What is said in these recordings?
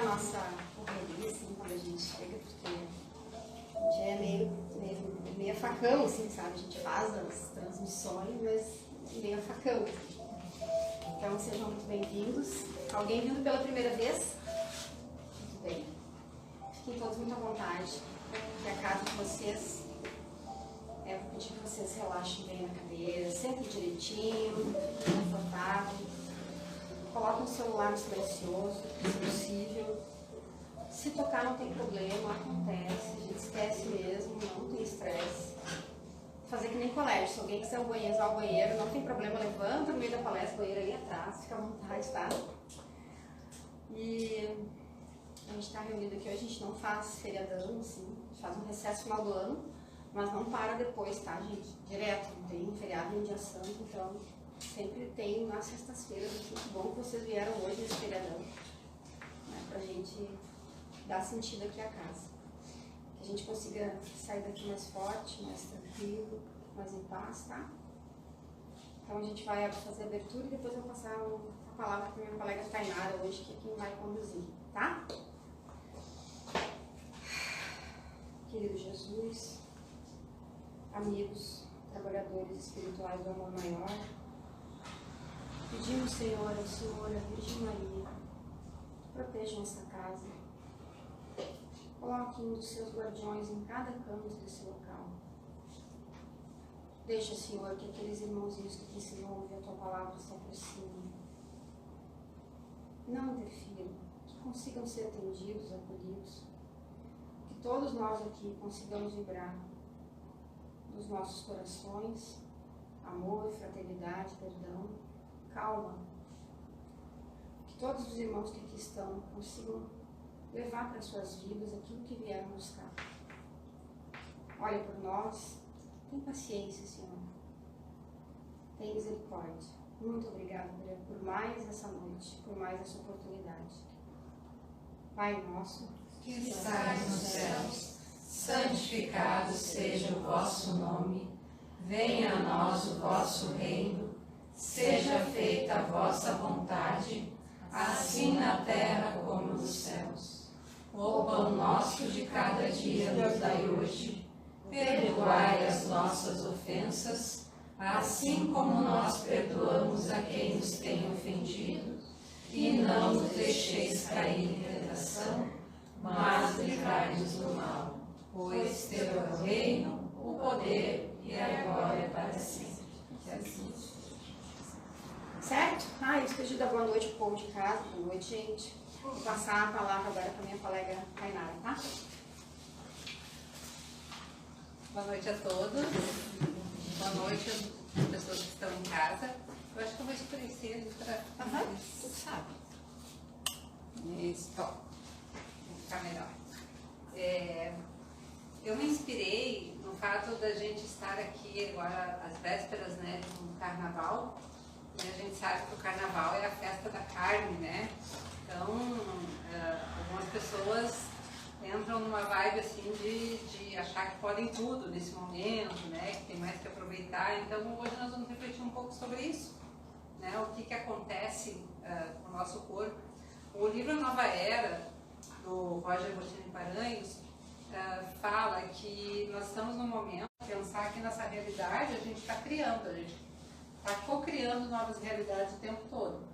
a nossa correria, assim, quando a gente chega, porque a gente é meio facão, assim, sabe? A gente faz as transmissões, mas meio facão. Então, sejam muito bem-vindos. Alguém vindo pela primeira vez? Muito bem. Fiquem todos muito à vontade. Que a casa de vocês, eu vou pedir que vocês relaxem bem na cadeira, sentem direitinho, fiquem confortável. Coloquem o celular no silencioso, se possível. Se tocar não tem problema, acontece, a gente esquece mesmo, não tem estresse. Fazer que nem colégio, se alguém quiser usar o banheiro, não tem problema, levanta no meio da palestra, o banheiro ali atrás, fica à vontade, tá? E a gente está reunido aqui hoje, a gente não faz feriadão, assim, a gente faz um recesso final do ano, mas não para depois, tá, gente? Direto, não tem feriado nem dia santo, então sempre tem nas sextas-feiras, assim, que bom que vocês vieram hoje nesse feriadão, né, pra gente dar sentido aqui à casa. Que a gente consiga sair daqui mais forte, mais tranquilo, mais em paz, tá? Então a gente vai fazer a abertura e depois eu vou passar a palavra para minha colega Tainara hoje, que é quem vai conduzir, tá? Querido Jesus, amigos, trabalhadores espirituais do amor maior, pedimos, Senhor, ao Senhor, a Virgem Maria, que protejam essa casa. Coloque um dos seus guardiões em cada canto desse local. Deixa, Senhor, que aqueles irmãozinhos que precisam ouvir a Tua palavra se aproximem. Não interfiram, que consigam ser atendidos, acolhidos. Que todos nós aqui consigamos vibrar dos nossos corações amor, fraternidade, perdão, calma. Que todos os irmãos que aqui estão consigam levar para suas vidas aquilo que vieram buscar. Olha por nós, tem paciência, Senhor. Tem misericórdia. Muito obrigada por mais essa noite, por mais essa oportunidade. Pai nosso, que estais nos céus, santificado seja o vosso nome. Venha a nós o vosso reino. Seja feita a vossa vontade, assim na terra como nos céus. O pão nosso de cada dia nos dai hoje. Perdoai as nossas ofensas, assim como nós perdoamos a quem nos tem ofendido. E não nos deixeis cair em tentação, mas livrai-nos do mal. Pois teu é o reino, o poder e a glória para sempre. Que assim seja. Certo? Eu esteja da boa noite pro povo de casa. Boa noite, gente. Vou passar a palavra agora para minha colega Tainara, tá? Boa noite a todos. Boa noite às pessoas que estão em casa. Eu acho que eu vou escurecer ali para tu sabe. Isso, ó. Vou ficar melhor. Eu me inspirei no fato da gente estar aqui agora às vésperas, né, do carnaval. E a gente sabe que o carnaval é a festa da carne, né? Então, algumas pessoas entram numa vibe assim de achar que podem tudo nesse momento, né? Que tem mais que aproveitar. Então, hoje nós vamos refletir um pouco sobre isso, né? O que acontece no nosso corpo. O livro Nova Era, do Roger Botini Paranhos, fala que nós estamos num momento de pensar que nessa realidade a gente está criando, a gente está co-criando novas realidades o tempo todo.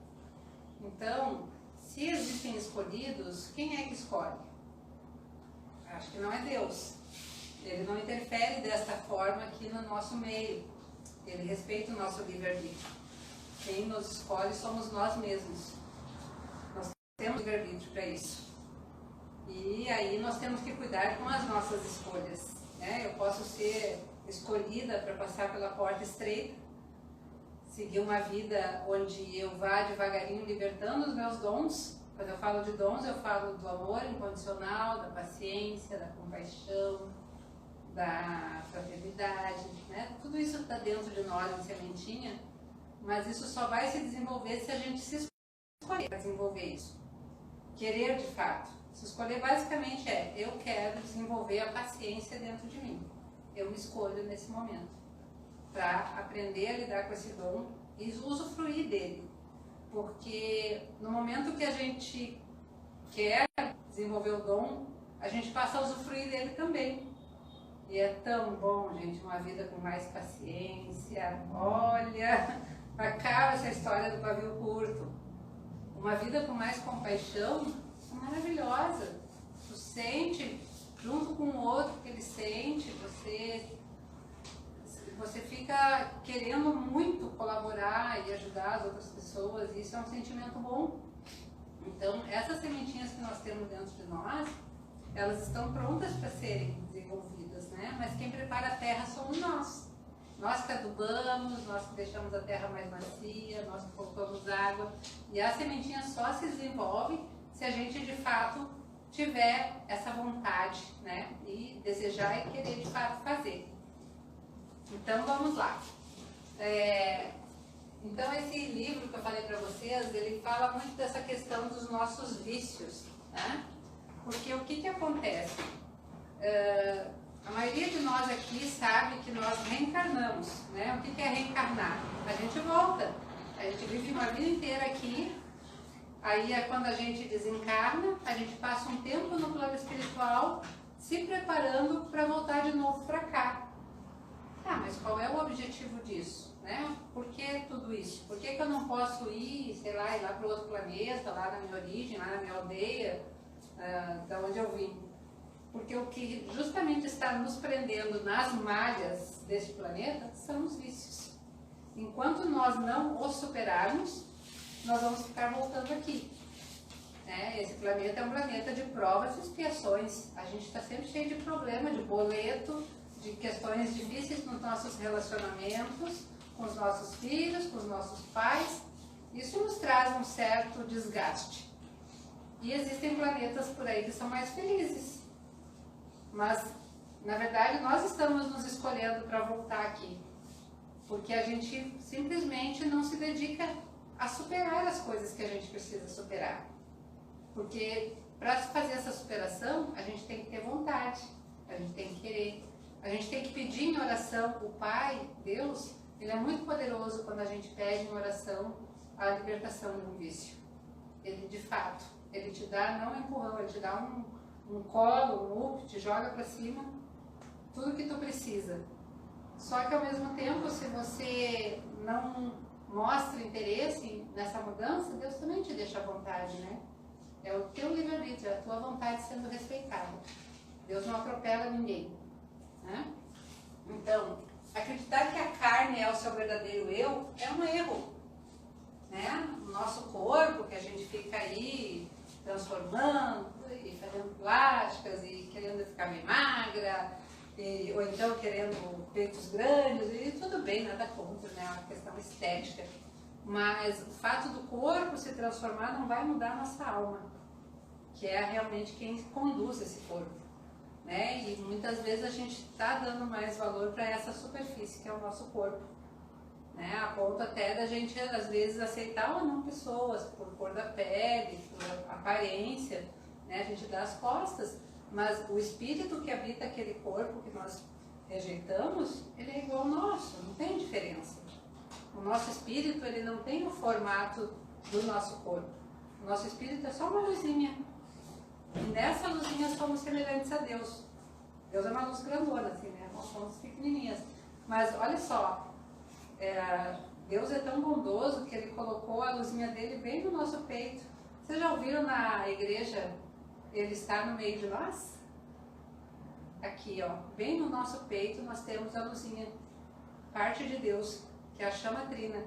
Então, se existem escolhidos, quem é que escolhe? Acho que não é Deus. Ele não interfere desta forma aqui no nosso meio. Ele respeita o nosso livre-arbítrio. Quem nos escolhe somos nós mesmos. Nós temos livre-arbítrio para isso. E aí nós temos que cuidar com as nossas escolhas, né? Eu posso ser escolhida para passar pela porta estreita, seguir uma vida onde eu vá devagarinho libertando os meus dons. Quando eu falo de dons, eu falo do amor incondicional, da paciência, da compaixão, da fraternidade, né? Tudo isso está dentro de nós, em sementinha, mas isso só vai se desenvolver se a gente se escolher para desenvolver isso. Querer de fato. Se escolher basicamente eu quero desenvolver a paciência dentro de mim. Eu me escolho nesse momento para aprender a lidar com esse dom e usufruir dele. Porque no momento que a gente quer desenvolver o dom, a gente passa a usufruir dele também. E é tão bom, gente, uma vida com mais paciência. Olha, acaba essa história do pavio curto. Uma vida com mais compaixão é maravilhosa. Tu sente junto com o outro que ele sente, você fica querendo muito colaborar e ajudar as outras pessoas, e isso é um sentimento bom. Então, essas sementinhas que nós temos dentro de nós, elas estão prontas para serem desenvolvidas, né? Mas quem prepara a terra somos nós. Nós que adubamos, nós que deixamos a terra mais macia, nós que colocamos água. E a sementinha só se desenvolve se a gente, de fato, tiver essa vontade, né? E desejar e querer, de fato, fazer. Então, vamos lá. Então, esse livro que eu falei para vocês, ele fala muito dessa questão dos nossos vícios, né? Porque o que acontece? A maioria de nós aqui sabe que nós reencarnamos, né? O que é reencarnar? A gente volta, a gente vive uma vida inteira aqui, aí é quando a gente desencarna, a gente passa um tempo no plano espiritual se preparando para voltar de novo para cá. Ah, mas qual é o objetivo disso? Né? Por que tudo isso? Por que eu não posso ir, sei lá, ir lá para outro planeta, lá na minha origem, lá na minha aldeia, da onde eu vim? Porque o que justamente está nos prendendo nas malhas deste planeta são os vícios. Enquanto nós não os superarmos, nós vamos ficar voltando aqui. Né? Esse planeta é um planeta de provas e expiações. A gente está sempre cheio de problema, de boleto, de questões difíceis nos nossos relacionamentos, com os nossos filhos, com os nossos pais. Isso nos traz um certo desgaste. E existem planetas por aí que são mais felizes. Mas, na verdade, nós estamos nos escolhendo para voltar aqui. Porque a gente simplesmente não se dedica a superar as coisas que a gente precisa superar. Porque para fazer essa superação, a gente tem que ter vontade, a gente tem que querer. A gente tem que pedir em oração. O Pai, Deus, Ele é muito poderoso quando a gente pede em oração a libertação de um vício. Ele, de fato, Ele te dá, não um empurrão, Ele te dá um colo, um up, te joga para cima, tudo que tu precisa. Só que, ao mesmo tempo, se você não mostra interesse nessa mudança, Deus também te deixa à vontade, né? É o teu livre-arbítrio, é a tua vontade sendo respeitada. Deus não atropela ninguém. Né? Então, acreditar que a carne é o seu verdadeiro eu é um erro. Né? O nosso corpo, que a gente fica aí transformando e fazendo plásticas e querendo ficar bem magra, ou então querendo peitos grandes, e tudo bem, nada contra, né? É uma questão estética. Mas o fato do corpo se transformar não vai mudar a nossa alma, que é realmente quem conduz esse corpo. Né? E muitas vezes a gente está dando mais valor para essa superfície que é o nosso corpo, né? A ponto até da gente às vezes aceitar ou não pessoas por cor da pele, por aparência, né? A gente dá as costas, mas o espírito que habita aquele corpo que nós rejeitamos, ele é igual ao nosso, não tem diferença. O nosso espírito, ele não tem o formato do nosso corpo. O nosso espírito é só uma luzinha. E nessa luzinha somos semelhantes a Deus. Deus é uma luz grandona, assim, né? Nós somos pequenininhas. Mas olha só, Deus é tão bondoso que Ele colocou a luzinha dele bem no nosso peito. Vocês já ouviram na igreja Ele estar no meio de nós? Aqui, ó, bem no nosso peito nós temos a luzinha, parte de Deus, que é a chama trina.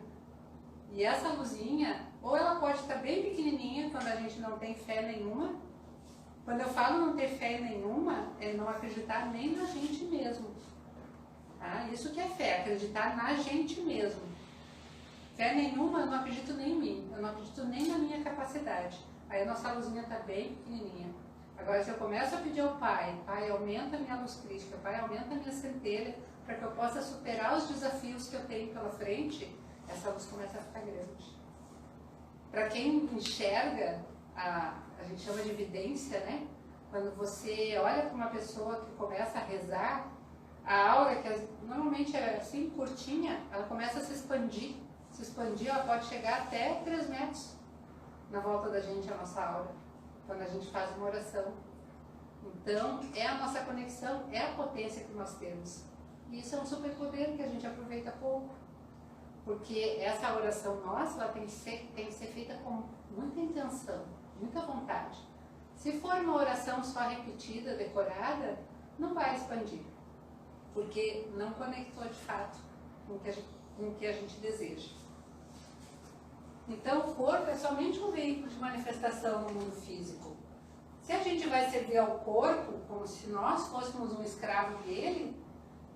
E essa luzinha, ou ela pode estar bem pequenininha quando a gente não tem fé nenhuma. Quando eu falo não ter fé nenhuma, é não acreditar nem na gente mesmo. Tá? Isso que é fé, acreditar na gente mesmo. Fé nenhuma, eu não acredito nem em mim, eu não acredito nem na minha capacidade. Aí a nossa luzinha está bem pequenininha. Agora, se eu começo a pedir ao Pai, Pai, aumenta a minha luz crística, Pai, aumenta a minha centelha, para que eu possa superar os desafios que eu tenho pela frente, essa luz começa a ficar grande. Para quem enxerga, a gente chama de evidência, né? Quando você olha para uma pessoa que começa a rezar, a aura, que normalmente é assim, curtinha, ela começa a se expandir. Se expandir, ela pode chegar até 3 metros na volta da gente, a nossa aura. quando a gente faz uma oração. Então, é a nossa conexão, é a potência que nós temos. E isso é um superpoder que a gente aproveita pouco. Porque essa oração nossa, ela tem que ser feita com muita intenção, muita vontade. Se for uma oração só repetida, decorada, não vai expandir. Porque não conectou de fato com o que a gente deseja. Então, o corpo é somente um veículo de manifestação no mundo físico. Se a gente vai servir ao corpo como se nós fôssemos um escravo dele,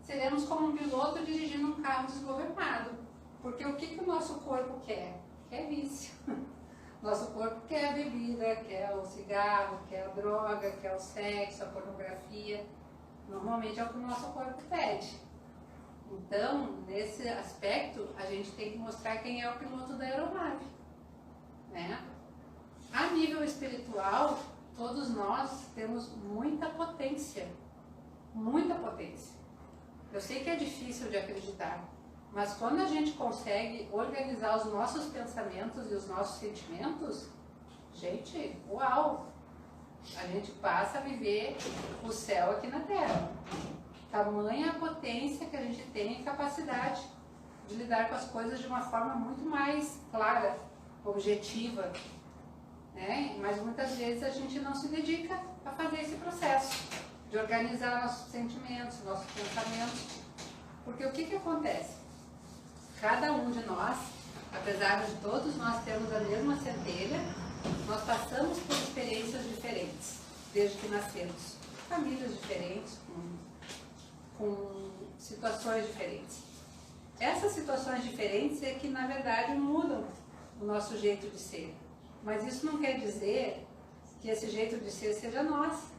seremos como um piloto dirigindo um carro desgovernado. Porque o que o nosso corpo quer? Quer vício. Nosso corpo quer a bebida, quer o cigarro, quer a droga, quer o sexo, a pornografia. Normalmente é o que o nosso corpo pede. Então, nesse aspecto, a gente tem que mostrar quem é o piloto da aeronave, né? A nível espiritual, todos nós temos muita potência. Muita potência. Eu sei que é difícil de acreditar, mas quando a gente consegue organizar os nossos pensamentos e os nossos sentimentos, gente, uau! A gente passa a viver o céu aqui na Terra. Tamanha a potência que a gente tem e capacidade de lidar com as coisas de uma forma muito mais clara, objetiva, né? Mas muitas vezes a gente não se dedica a fazer esse processo de organizar nossos sentimentos, nossos pensamentos. Porque o que acontece? Cada um de nós, apesar de todos nós termos a mesma centelha, nós passamos por experiências diferentes, desde que nascemos. Famílias diferentes, com situações diferentes. Essas situações diferentes é que, na verdade, mudam o nosso jeito de ser. Mas isso não quer dizer que esse jeito de ser seja nosso.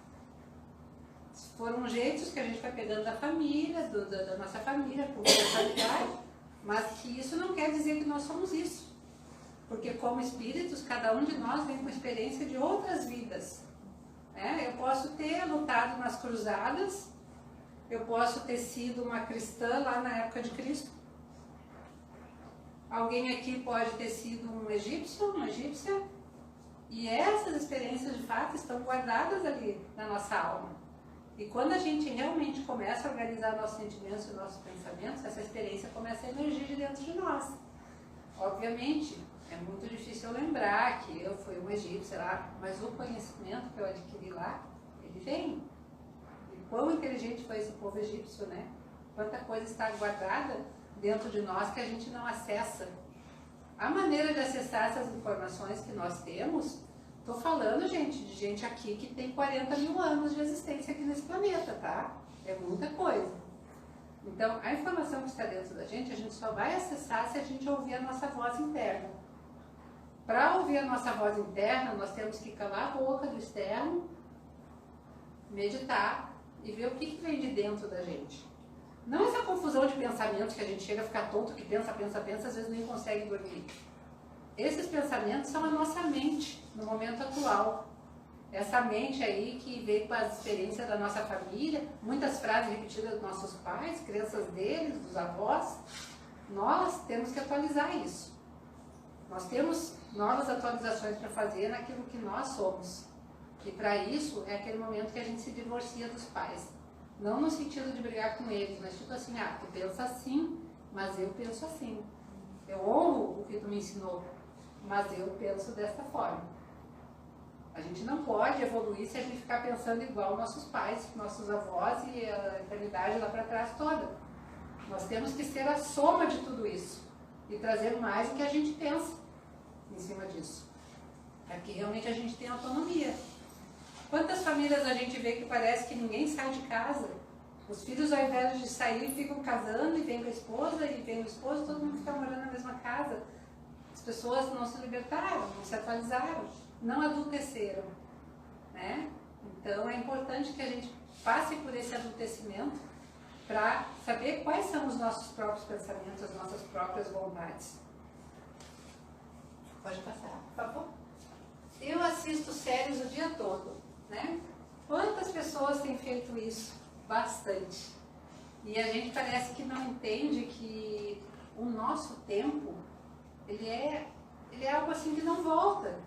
Foram jeitos que a gente vai pegando da família, da nossa família, com personalidade, mas que isso não quer dizer que nós somos isso. Porque como espíritos, cada um de nós vem com experiência de outras vidas. Né? Eu posso ter lutado nas cruzadas, eu posso ter sido uma cristã lá na época de Cristo. Alguém aqui pode ter sido um egípcio, uma egípcia. E essas experiências de fato estão guardadas ali na nossa alma. E quando a gente realmente começa a organizar nossos sentimentos e nossos pensamentos, essa experiência começa a emergir de dentro de nós. Obviamente, é muito difícil eu lembrar que eu fui um egípcio lá, mas o conhecimento que eu adquiri lá, ele vem. E quão inteligente foi esse povo egípcio, né? Quanta coisa está guardada dentro de nós que a gente não acessa. A maneira de acessar essas informações que nós temos, estou falando, gente, de gente aqui que tem 40 mil anos de existência aqui nesse planeta, tá? É muita coisa. Então, a informação que está dentro da gente, a gente só vai acessar se a gente ouvir a nossa voz interna. Para ouvir a nossa voz interna, nós temos que calar a boca do externo, meditar e ver o que vem de dentro da gente. Não essa confusão de pensamentos que a gente chega a ficar tonto, que pensa, às vezes nem consegue dormir. Esses pensamentos são a nossa mente, no momento atual. Essa mente aí que veio com as experiências da nossa família, muitas frases repetidas dos nossos pais, crenças deles, dos avós. Nós temos que atualizar isso. Nós temos novas atualizações para fazer naquilo que nós somos. E para isso é aquele momento que a gente se divorcia dos pais. Não no sentido de brigar com eles, mas tipo assim, tu pensa assim, mas eu penso assim. Eu honro o que tu me ensinou, mas eu penso desta forma. A gente não pode evoluir se a gente ficar pensando igual nossos pais, nossos avós e a eternidade lá para trás toda. Nós temos que ser a soma de tudo isso e trazer mais do que a gente pensa em cima disso. Para que realmente a gente tenha autonomia. Quantas famílias a gente vê que parece que ninguém sai de casa? Os filhos, ao invés de sair, ficam casando e vem com a esposa, e vem o esposo, todo mundo fica morando na mesma casa. As pessoas não se libertaram, não se atualizaram, não adulteceram, né? Então é importante que a gente passe por esse adultecimento para saber quais são os nossos próprios pensamentos, as nossas próprias vontades. Pode passar, por favor. Eu assisto séries o dia todo, né? Quantas pessoas têm feito isso? Bastante. E a gente parece que não entende que o nosso tempo, ele é algo assim que não volta.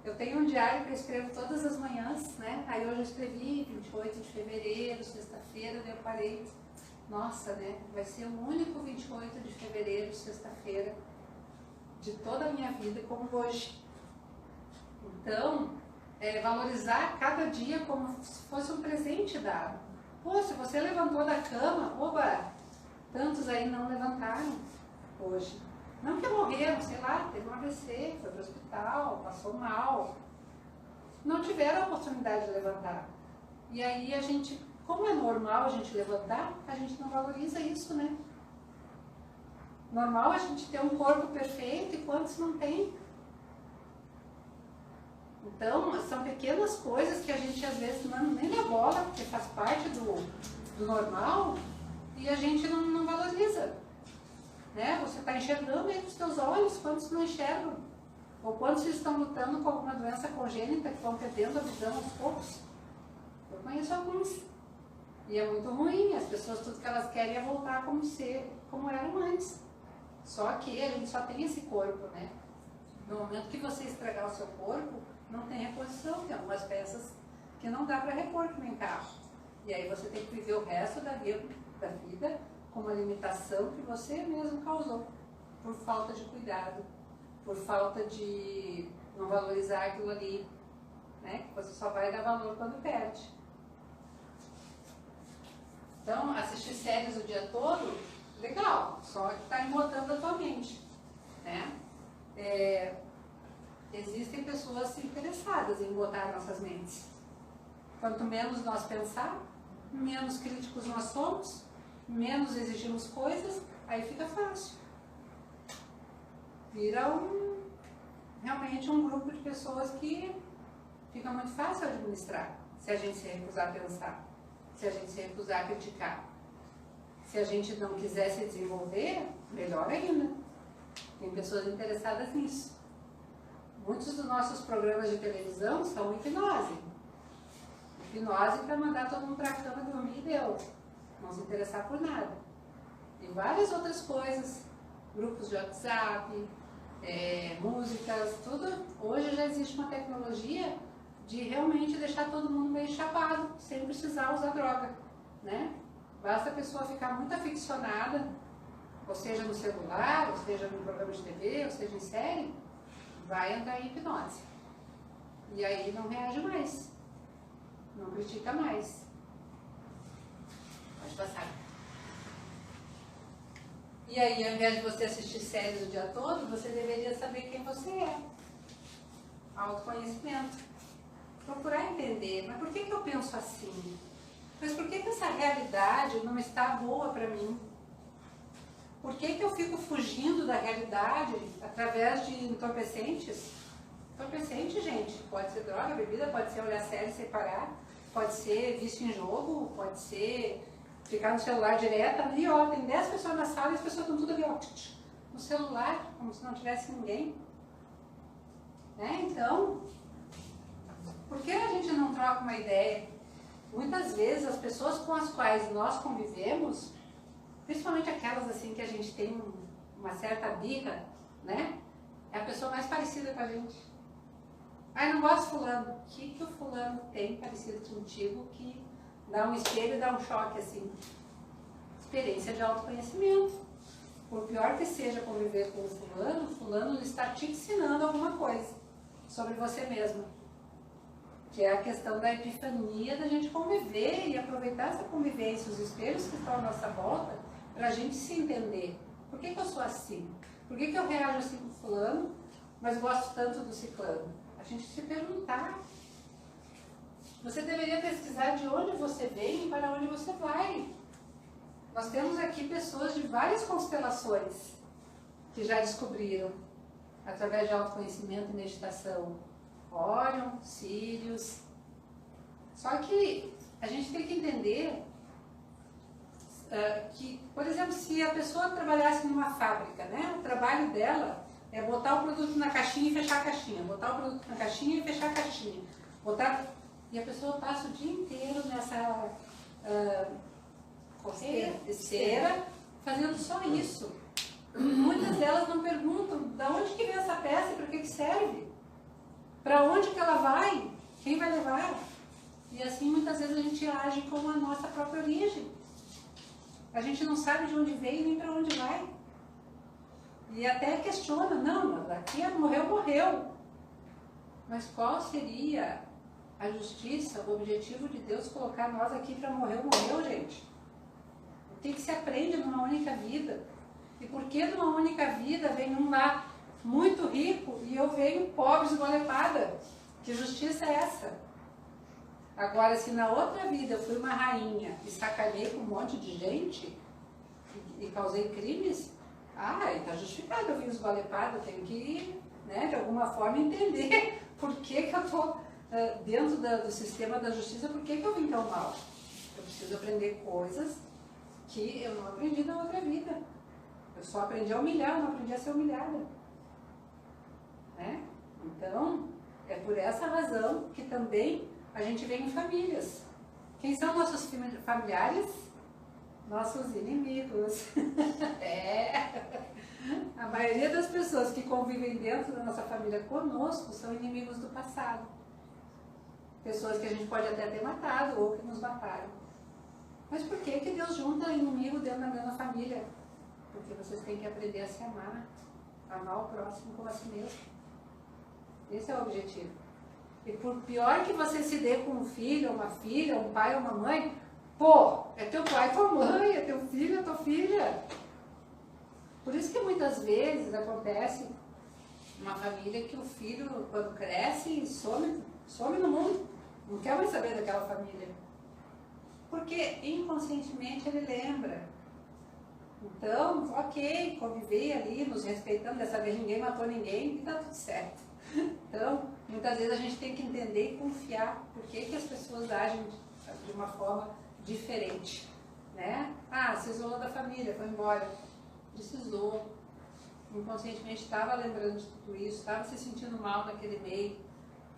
Eu tenho um diário que eu escrevo todas as manhãs, né? Aí hoje eu escrevi 28 de fevereiro, sexta-feira, daí eu parei. Nossa, né? Vai ser o único 28 de fevereiro, sexta-feira, de toda a minha vida como hoje. Então, valorizar cada dia como se fosse um presente dado. Pô, se você levantou da cama, oba, tantos aí não levantaram hoje. Não que morreram, sei lá, teve um AVC, foi para o hospital, passou mal. Não tiveram a oportunidade de levantar. E aí a gente, como é normal a gente levantar, a gente não valoriza isso, né? Normal a gente ter um corpo perfeito e quantos não tem? Então, são pequenas coisas que a gente às vezes nem dá bola, porque faz parte do normal, e a gente não valoriza. Né? Você está enxergando aí com os teus olhos, quantos não enxergam? Ou quantos estão lutando com alguma doença congênita que vão perdendo a visão aos poucos? Eu conheço alguns. E é muito ruim, as pessoas tudo que elas querem é voltar como eram antes. Só que a gente só tem esse corpo, né? No momento que você estragar o seu corpo, não tem reposição, tem algumas peças que não dá para repor que nem carro. E aí você tem que viver o resto da vida com uma limitação que você mesmo causou, por falta de cuidado, por falta de não valorizar aquilo ali, né? Que você só vai dar valor quando perde. Então, assistir séries o dia todo, legal, só que está embotando a tua mente, né? Existem pessoas interessadas em botar nossas mentes. Quanto menos nós pensar, menos críticos nós somos, menos exigimos coisas, aí fica fácil. Vira realmente um grupo de pessoas que fica muito fácil administrar, se a gente se recusar a pensar, se a gente se recusar a criticar. Se a gente não quiser se desenvolver, melhor ainda. Tem pessoas interessadas nisso. Muitos dos nossos programas de televisão são hipnose. Hipnose para mandar todo mundo para a cama dormir e deu. Não se interessar por nada. E várias outras coisas. Grupos de WhatsApp, músicas, tudo. Hoje já existe uma tecnologia de realmente deixar todo mundo meio chapado, sem precisar usar droga, né? Basta a pessoa ficar muito aficionada, ou seja no celular, ou seja no programa de TV, ou seja em série, vai entrar em hipnose. E aí não reage mais, não critica mais. Pode passar. E aí, ao invés de você assistir séries o dia todo, você deveria saber quem você é. Autoconhecimento. Procurar entender, mas por que eu penso assim? Mas por que essa realidade não está boa para mim? Por que eu fico fugindo da realidade através de entorpecentes? Entorpecente, gente, pode ser droga, bebida, pode ser olhar série sem parar, pode ser vício em jogo, pode ser ficar no celular direto. Ali, ó, tem 10 pessoas na sala e as pessoas estão tudo ali, ó, no celular, como se não tivesse ninguém. Né? Então, por que a gente não troca uma ideia? Muitas vezes as pessoas com as quais nós convivemos, principalmente aquelas assim que a gente tem uma certa birra, né? É a pessoa mais parecida com a gente. Ah, eu não gosto de fulano. O que o fulano tem parecido contigo que dá um espelho e dá um choque assim? Experiência de autoconhecimento. Por pior que seja conviver com o fulano está te ensinando alguma coisa sobre você mesma. Que é a questão da epifania, da gente conviver e aproveitar essa convivência, os espelhos que estão à nossa volta, para a gente se entender. Por que eu sou assim? Por que eu reajo assim com fulano, mas gosto tanto do ciclano? A gente se perguntar. Você deveria pesquisar de onde você vem e para onde você vai. Nós temos aqui pessoas de várias constelações que já descobriram, através de autoconhecimento e meditação. Órion, Sírius. Só que a gente tem que entender que, por exemplo, se a pessoa trabalhasse numa fábrica, né, o trabalho dela é botar o produto na caixinha e fechar a caixinha, botar o produto na caixinha e fechar a caixinha, e a pessoa passa o dia inteiro nessa esteira fazendo só isso. Muitas delas não perguntam de onde que vem essa peça e para que serve. Para onde que ela vai? Quem vai levar? E assim muitas vezes a gente age como a nossa própria origem. A gente não sabe de onde veio nem para onde vai. E até questiona, não, daqui morreu, morreu. Mas qual seria a justiça, o objetivo de Deus colocar nós aqui para morrer, morreu, gente? O que se aprende numa única vida? E por que numa única vida vem um lá muito rico e eu venho pobre, esgolepada? Que justiça é essa? Agora, se na outra vida eu fui uma rainha e sacanei com um monte de gente e causei crimes, está justificado, eu vim esgolepada, eu tenho que, né, de alguma forma entender por que eu estou dentro do sistema da justiça, por que eu vim tão mal. Eu preciso aprender coisas que eu não aprendi na outra vida. Eu só aprendi a humilhar, não aprendi a ser humilhada. Né? Então, é por essa razão que também a gente vem em famílias. Quem são nossos familiares? Nossos inimigos. A maioria das pessoas que convivem dentro da nossa família conosco são inimigos do passado. Pessoas que a gente pode até ter matado ou que nos mataram. Mas por que Deus junta inimigo dentro da mesma família? Porque vocês têm que aprender a se amar. Amar o próximo como a si mesmo. Esse é o objetivo. E por pior que você se dê com um filho, uma filha, um pai ou uma mãe, é teu pai, tua mãe, é teu filho, é tua filha. Por isso que muitas vezes acontece uma família que o filho, quando cresce, some no mundo. Não quer mais saber daquela família. Porque inconscientemente ele lembra. Então, ok, conviver ali, nos respeitando, dessa vez ninguém matou ninguém e tá tudo certo. Então, muitas vezes a gente tem que entender e confiar por que as pessoas agem de uma forma diferente. Né? Se isolou da família, foi embora. Precisou. Inconscientemente estava lembrando de tudo isso, estava se sentindo mal naquele meio.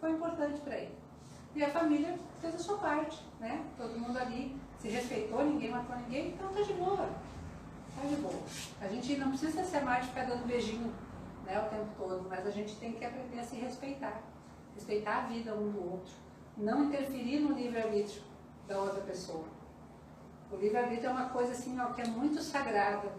Foi importante para ele. E a família fez a sua parte. Né? Todo mundo ali se respeitou, ninguém matou ninguém, então tá de boa. Tá de boa. A gente não precisa se amar de ficar dando beijinho, né, o tempo todo, mas a gente tem que aprender a se respeitar. Respeitar a vida um do outro. Não interferir no livre-arbítrio da outra pessoa. O livre-arbítrio é uma coisa assim, ó, que é muito sagrada,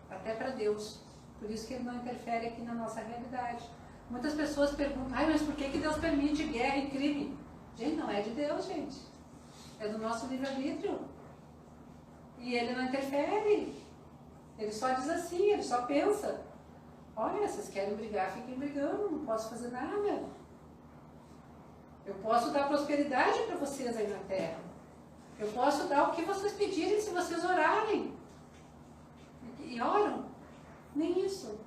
até para Deus. Por isso que ele não interfere aqui na nossa realidade. Muitas pessoas perguntam, mas por que Deus permite guerra e crime? Gente, não é de Deus, gente. É do nosso livre-arbítrio. E ele não interfere. Ele só diz assim, ele só pensa. Olha, vocês querem brigar, fiquem brigando, não posso fazer nada. Eu posso dar prosperidade para vocês aí na terra. Eu posso dar o que vocês pedirem se vocês orarem. E oram. Nem isso.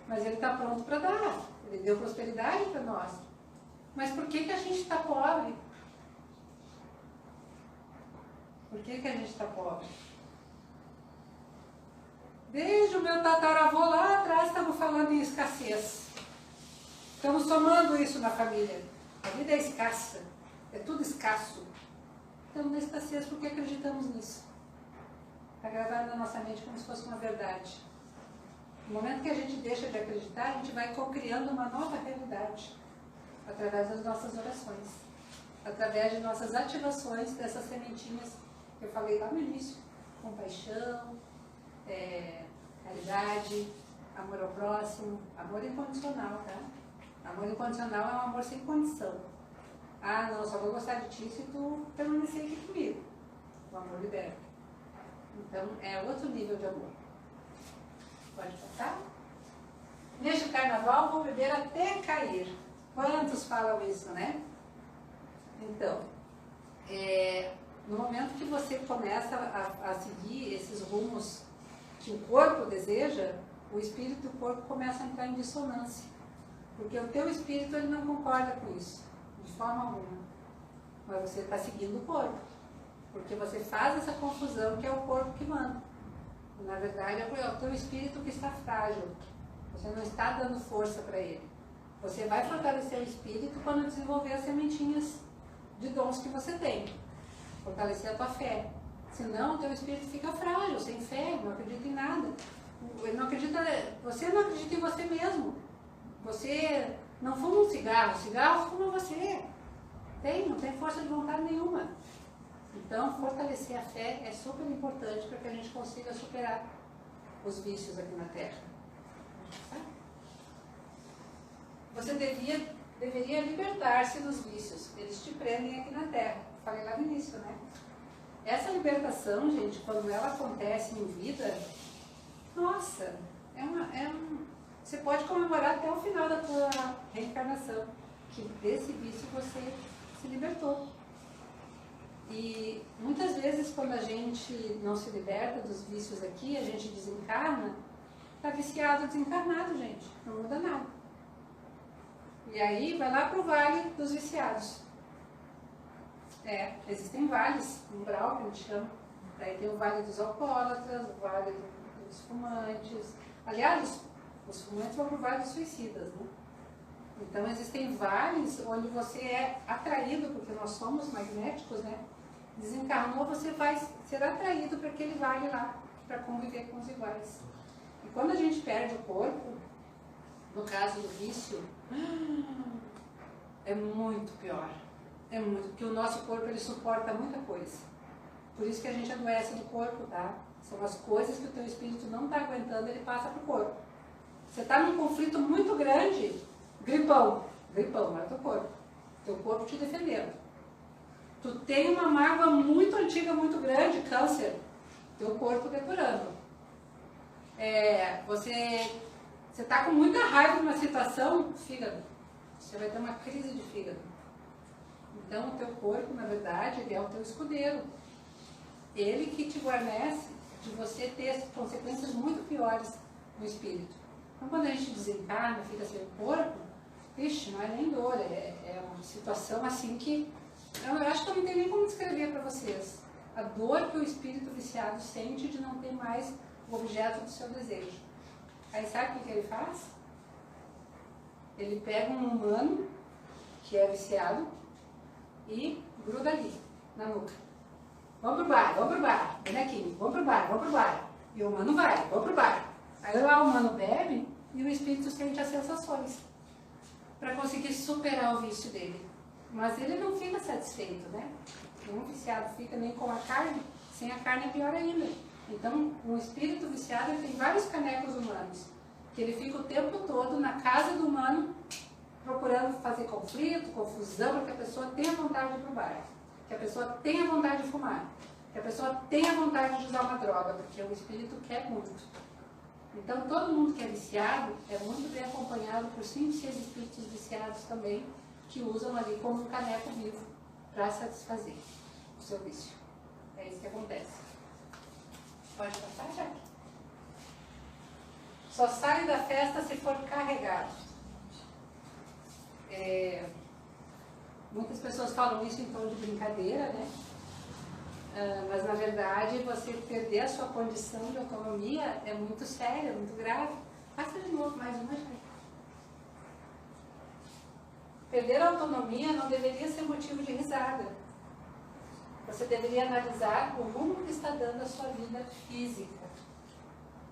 Mas ele está pronto para dar. Ele deu prosperidade para nós. Mas por que a gente está pobre? Por que a gente está pobre? Desde o meu tataravô lá atrás estamos falando em escassez. Estamos tomando isso na família. A vida é escassa. É tudo escasso. Estamos na escassez porque acreditamos nisso. Está gravado na nossa mente como se fosse uma verdade. No momento que a gente deixa de acreditar, a gente vai co-criando uma nova realidade. Através das nossas orações. Através de nossas ativações dessas sementinhas que eu falei lá no início. Compaixão, caridade, amor ao próximo, amor incondicional, tá? Amor incondicional é um amor sem condição. Não, só vou gostar de ti se tu permanecer aqui comigo. O amor liberta. Então, é outro nível de amor. Pode passar? Neste carnaval, vou beber até cair. Quantos falam isso, né? Então, no momento que você começa a seguir esses rumos que o corpo deseja, o espírito e o corpo começam a entrar em dissonância. Porque o teu espírito ele não concorda com isso, de forma alguma. Mas você está seguindo o corpo. Porque você faz essa confusão que é o corpo que manda. Na verdade, é o teu espírito que está frágil. Você não está dando força para ele. Você vai fortalecer o espírito quando desenvolver as sementinhas de dons que você tem. Fortalecer a tua fé. Senão, o teu espírito fica frágil, sem fé, não acredita em nada. Ele não acredita, você não acredita em você mesmo. Você Não fuma um cigarro, cigarro fuma você. Não tem força de vontade nenhuma. Então, fortalecer a fé é super importante para que a gente consiga superar os vícios aqui na Terra. Você deveria libertar-se dos vícios. Eles te prendem aqui na Terra. Falei lá no início, né? Essa libertação, gente, quando ela acontece em vida, nossa, você pode comemorar até o final da tua reencarnação, que desse vício você se libertou. E muitas vezes quando a gente não se liberta dos vícios aqui, a gente desencarna, está viciado, desencarnado, gente, não muda nada. E aí vai lá para o vale dos viciados. Existem vales, umbral que a gente chama. Daí tem o vale dos alcoólatras, o vale dos fumantes. Aliás, os fumantes vão para o vale dos suicidas, né? Então existem vales onde você é atraído, porque nós somos magnéticos, né? Desencarnou, você vai ser atraído para aquele vale lá, para conviver com os iguais. E quando a gente perde o corpo, no caso do vício, é muito pior. É muito, porque o nosso corpo ele suporta muita coisa. Por isso que a gente adoece do corpo, tá? São as coisas que o teu espírito não está aguentando, ele passa para o corpo. Você está num conflito muito grande, gripão é o teu corpo. Teu corpo te defendendo. Tu tem uma mágoa muito antiga, muito grande, câncer, teu corpo depurando. Você está com muita raiva numa situação, fígado. Você vai ter uma crise de fígado. Então, o teu corpo, na verdade, ele é o teu escudeiro. Ele que te guarnece de você ter consequências muito piores no espírito. Então, quando a gente desencarna, fica sem o corpo, ixi, não é nem dor, é uma situação assim que eu acho que eu não tenho nem como descrever para vocês. A dor que o espírito viciado sente de não ter mais o objeto do seu desejo. Aí sabe o que ele faz? Ele pega um humano que é viciado e gruda ali, na nuca. Vamos pro bar, bonequinho, vamos pro bar. E o humano vai, vamos pro bar. Aí lá o humano bebe e o espírito sente as sensações para conseguir superar o vício dele. Mas ele não fica satisfeito, né? Nenhum viciado fica nem com a carne, sem a carne é pior ainda. Então, um espírito viciado ele tem vários canecos humanos, que ele fica o tempo todo na casa do humano, procurando fazer conflito, confusão, para que a pessoa tenha vontade de ir pro bar, que a pessoa tenha vontade de fumar, que a pessoa tenha vontade de usar uma droga, porque o espírito quer muito. Então, todo mundo que é viciado é muito bem acompanhado por 5, 6 espíritos viciados também, que usam ali como um caneco vivo para satisfazer o seu vício. É isso que acontece. Pode passar, Jaque? Só sai da festa se for carregado. Muitas pessoas falam isso em tom de brincadeira, né? Mas na verdade você perder a sua condição de autonomia é muito sério, muito grave. Passa de novo, mais uma, Jaque. Perder a autonomia não deveria ser motivo de risada. Você deveria analisar o rumo que está dando a sua vida física.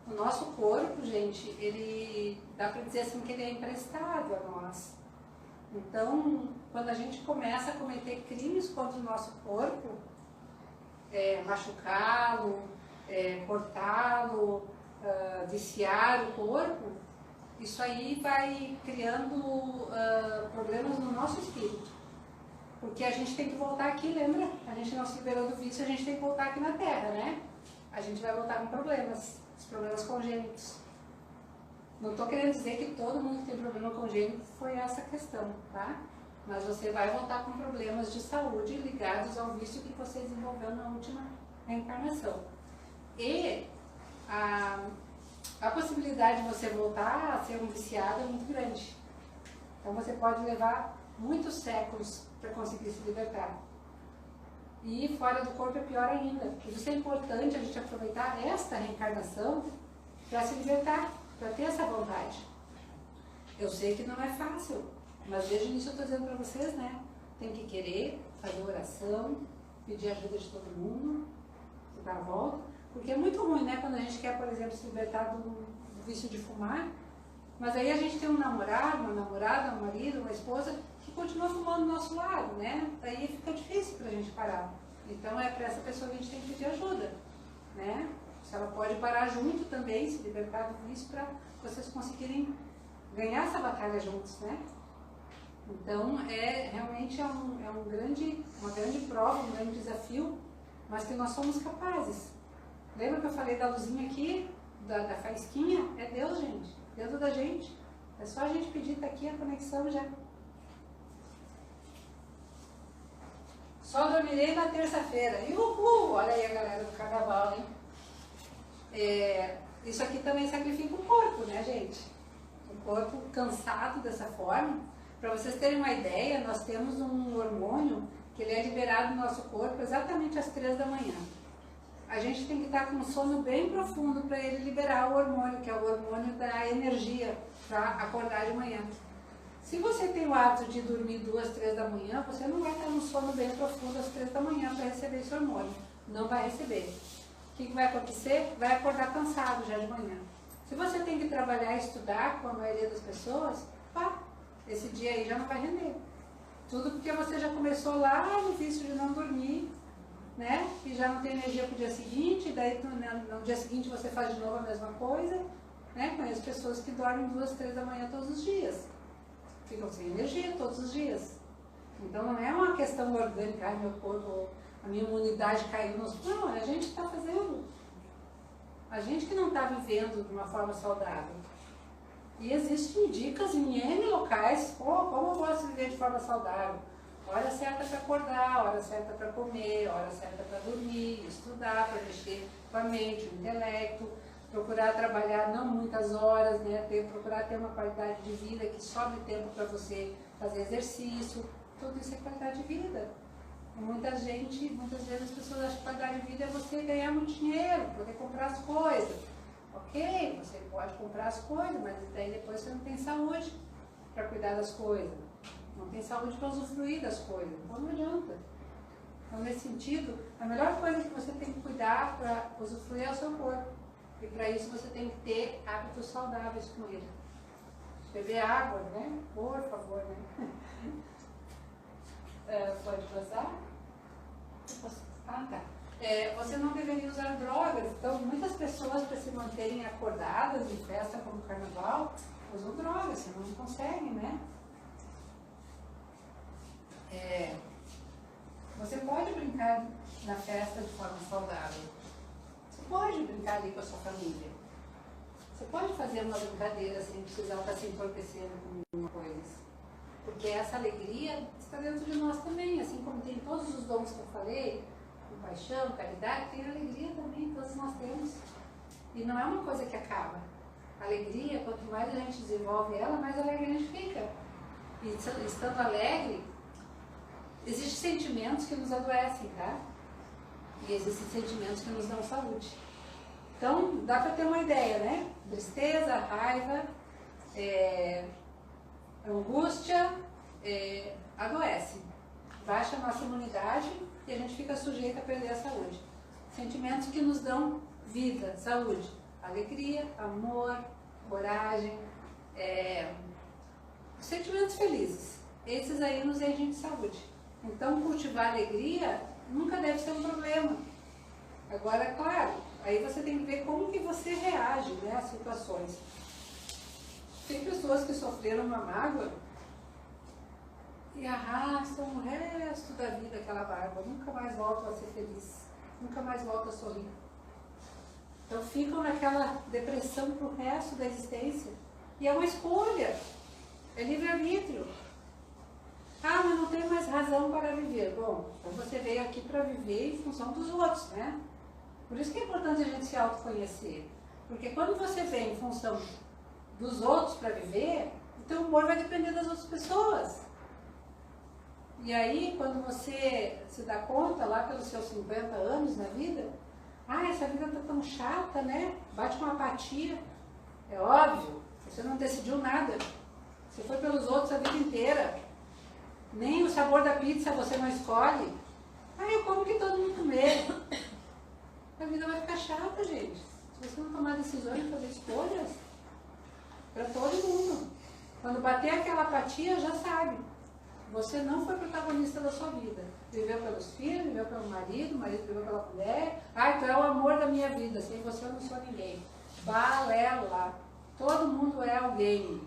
O nosso corpo, gente, ele dá para dizer assim que ele é emprestado a nós. Então, quando a gente começa a cometer crimes contra o nosso corpo, machucá-lo, cortá-lo, viciar o corpo, isso aí vai criando problemas no nosso espírito. Porque a gente tem que voltar aqui, lembra? A gente não se liberou do vício, a gente tem que voltar aqui na Terra, né? A gente vai voltar com problemas, os problemas congênitos. Não estou querendo dizer que todo mundo que tem problema congênito foi essa questão, tá? Mas você vai voltar com problemas de saúde ligados ao vício que você desenvolveu na última reencarnação. E a possibilidade de você voltar a ser um viciado é muito grande. Então você pode levar muitos séculos para conseguir se libertar. E fora do corpo é pior ainda. Por isso é importante a gente aproveitar esta reencarnação para se libertar, para ter essa vontade. Eu sei que não é fácil, mas desde o início eu estou dizendo para vocês, né? Tem que querer, fazer oração, pedir ajuda de todo mundo, dar a volta. Porque é muito ruim, né? Quando a gente quer, por exemplo, se libertar do vício de fumar, Mas aí a gente tem um namorado, uma namorada, um marido, uma esposa que continua fumando do nosso lado, né? Aí fica difícil pra gente parar. Então é para essa pessoa que a gente tem que pedir ajuda, né? Se ela pode parar junto também, se libertar do vício, para vocês conseguirem ganhar essa batalha juntos, né? Então realmente uma grande prova, um grande desafio, mas que nós somos capazes. Lembra que eu falei da luzinha aqui, da faísquinha? É Deus, gente, dentro da gente. É só a gente pedir, tá aqui a conexão já. Só dormirei na terça-feira. E uhul! Olha aí a galera do carnaval, hein? Isso aqui também sacrifica o corpo, né, gente? O corpo cansado dessa forma. Para vocês terem uma ideia, nós temos um hormônio que ele é liberado no nosso corpo exatamente às 3 da manhã. A gente tem que estar com um sono bem profundo para ele liberar o hormônio, que é o hormônio da energia, para acordar de manhã. Se você tem o hábito de dormir 2, 3 da manhã, você não vai estar num sono bem profundo às 3 da manhã para receber esse hormônio. Não vai receber. O que vai acontecer? Vai acordar cansado já de manhã. Se você tem que trabalhar e estudar, com a maioria das pessoas, pá, esse dia aí já não vai render. Tudo porque você já começou lá no vício de não dormir, né? E já não tem energia para o dia seguinte, daí no dia seguinte você faz de novo a mesma coisa, né? Conheço pessoas que dormem 2, 3 da manhã todos os dias. Ficam sem energia todos os dias. Então não é uma questão orgânica, meu corpo, a minha imunidade caiu nos... Não, é a gente que está fazendo. A gente que não está vivendo de uma forma saudável. E existem dicas em N locais, como eu posso viver de forma saudável. Hora certa para acordar, hora certa para comer, hora certa para dormir, estudar, para mexer com a mente, o intelecto, procurar trabalhar não muitas horas, né? Procurar ter uma qualidade de vida que sobre tempo para você fazer exercício. Tudo isso é qualidade de vida. Muitas vezes as pessoas acham que qualidade de vida é você ganhar muito dinheiro, poder comprar as coisas. Ok, você pode comprar as coisas, mas daí depois você não tem saúde para cuidar das coisas. Não tem saúde para usufruir das coisas. Então não adianta. Então, nesse sentido, a melhor coisa que você tem que cuidar para usufruir é o seu corpo. E para isso você tem que ter hábitos saudáveis com ele. Beber água, né? Por favor, né? Pode passar? Ah, tá. Você não deveria usar drogas. Então, muitas pessoas, para se manterem acordadas em festa como o carnaval, usam drogas, senão não conseguem, né? Você pode brincar na festa de forma saudável. Você pode brincar ali com a sua família. Você pode fazer uma brincadeira sem precisar estar se entorpecendo com alguma coisa. Porque essa alegria está dentro de nós também. Assim como tem todos os dons que eu falei, compaixão, caridade, tem alegria também, todos nós temos. E não é uma coisa que acaba. A alegria, quanto mais a gente desenvolve ela, mais alegre a gente fica. E estando alegre, existem sentimentos que nos adoecem, tá? E existem sentimentos que nos dão saúde. Então, dá para ter uma ideia, né? Tristeza, raiva, angústia, adoece. Baixa a nossa imunidade e a gente fica sujeito a perder a saúde. Sentimentos que nos dão vida, saúde, alegria, amor, coragem, sentimentos felizes. Esses aí nos enchem de saúde. Então, cultivar alegria nunca deve ser um problema. Agora, claro, aí você tem que ver como que você reage, né, às situações. Tem pessoas que sofreram uma mágoa e arrastam o resto da vida aquela mágoa, nunca mais voltam a ser feliz, nunca mais voltam a sorrir. Então ficam naquela depressão pro resto da existência. E é uma escolha, é livre-arbítrio. Ah, mas não tem mais razão para viver. Bom, então você veio aqui para viver em função dos outros, né? Por isso que é importante a gente se autoconhecer. Porque quando você vem em função dos outros para viver, o teu humor vai depender das outras pessoas. E aí, quando você se dá conta, lá pelos seus 50 anos na vida, essa vida tá tão chata, né? Bate uma apatia. É óbvio, você não decidiu nada. Você foi pelos outros a vida inteira. Nem o sabor da pizza você não escolhe. Eu como que todo mundo comer. A vida vai ficar chata, gente. Se você não tomar decisões e fazer escolhas, para todo mundo. Quando bater aquela apatia, já sabe. Você não foi protagonista da sua vida. Viveu pelos filhos, viveu pelo marido, o marido viveu pela mulher. Ah, tu é o amor da minha vida, sem você eu não sou ninguém. Balela. Todo mundo é alguém.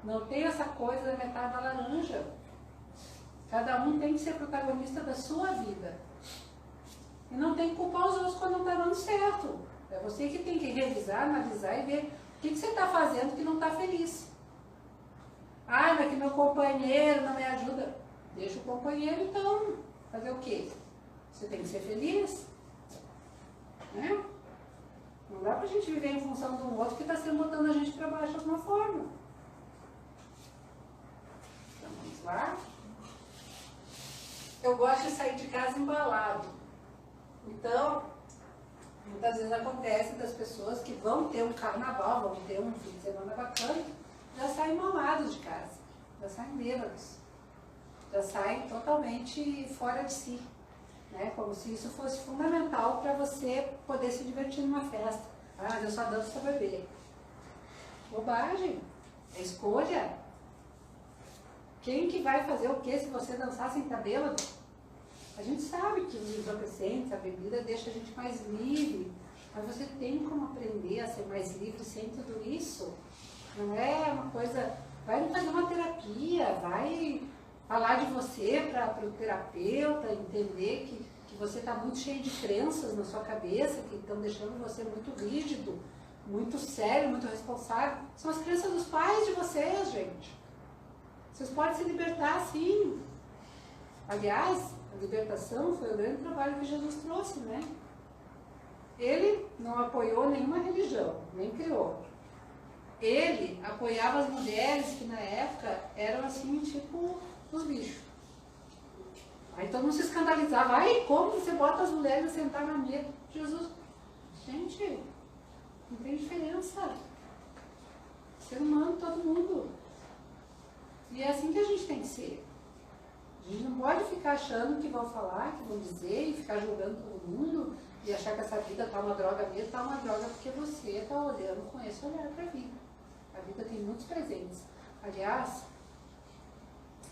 Não tem essa coisa da metade da laranja. Cada um tem que ser protagonista da sua vida. E não tem que culpar os outros quando não está dando certo. É você que tem que revisar, analisar e ver o que você está fazendo que não está feliz. Ah, mas que meu companheiro não me ajuda. Deixa o companheiro então. Fazer o quê? Você tem que ser feliz. Né? Não dá pra gente viver em função do outro que está sempre botando a gente para baixo de alguma forma. Então vamos lá. Eu gosto de sair de casa embalado. Então, muitas vezes acontece das pessoas que vão ter um carnaval, vão ter um fim de semana bacana, já saem mamados de casa, já saem bêbados, já saem totalmente fora de si, né? Como se isso fosse fundamental para você poder se divertir numa festa. Ah, mas eu só danço para beber. Bobagem, é escolha. Quem que vai fazer o que se você dançar sem estar bêbado? A gente sabe que os entorpecentes, a bebida deixa a gente mais livre, mas você tem como aprender a ser mais livre sem tudo isso. Não é uma coisa... Vai fazer uma terapia, vai falar de você para o terapeuta, entender que você está muito cheio de crenças na sua cabeça, que estão deixando você muito rígido, muito sério, muito responsável. São as crenças dos pais de vocês, gente. Vocês podem se libertar, sim. Aliás, a libertação foi o grande trabalho que Jesus trouxe, né? Ele não apoiou nenhuma religião, nem criou. Ele apoiava as mulheres que na época eram assim, tipo, os bichos. Aí todo mundo se escandalizava. Ai, como você bota as mulheres a sentar na mesa? Jesus, gente, não tem diferença. Ser humano, todo mundo. E é assim que a gente tem que ser. A gente não pode ficar achando que vão falar, que vão dizer, e ficar julgando todo mundo, e achar que essa vida está uma droga mesmo, está uma droga porque você está olhando com esse olhar para a vida. A vida tem muitos presentes. Aliás,